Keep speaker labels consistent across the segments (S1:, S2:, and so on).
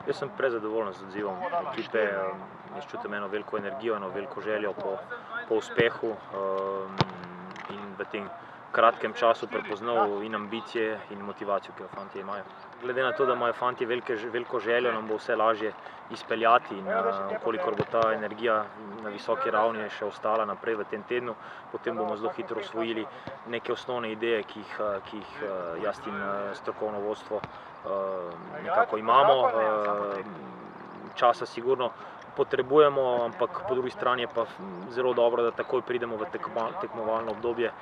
S1: Jaz sem prezadovoljen z odzivom ekipe, jaz čutim eno veliko energijo, eno veliko željo po uspehu in v tem kratkem času prepoznal in ambicije in motivacijo, ki jo fantje imajo. Glede na to, da imajo fantje veliko željo, nam bo vse lažje izpeljati in kolikor bo ta energija na visoki ravni še ostala naprej v tem tednu, potem bomo zelo hitro osvojili neke osnovne ideje, ki jih jaz in strokovno vodstvo nekako imamo. Časa sigurno potrebujemo, ampak po drugi strani je pa zelo dobro, da takoj pridemo v tekmovalno obdobje,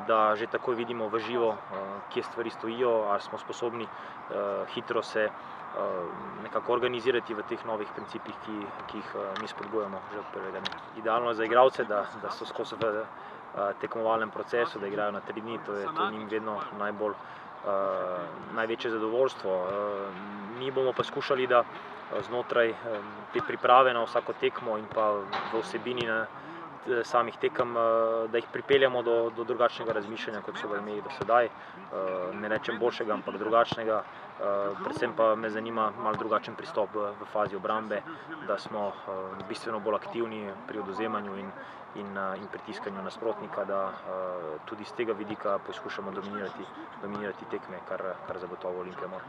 S1: da že takoj vidimo v živo, kje stvari stojijo, ali smo sposobni hitro se nekako organizirati v teh novih principih, ki jih mi spodbujamo že od prvega dne. Idealno je za igralce, da so skozi v tekmovalnem procesu, da igrajo na 3 dni, to je njim vedno največje zadovoljstvo. Mi bomo pa skušali, da znotraj te priprave na vsako tekmo in pa v vsebini samih tekem, da jih pripeljamo do drugačnega razmišljanja, kot so ga imeli do sedaj. Ne rečem boljšega, ampak drugačnega. Predvsem pa me zanima malo drugačen pristop v fazi obrambe, da smo bistveno bolj aktivni pri odvzemanju in pritiskanju nasprotnika, da tudi z tega vidika poskušamo dominirati tekme, kar zagotovo Olimpija mora.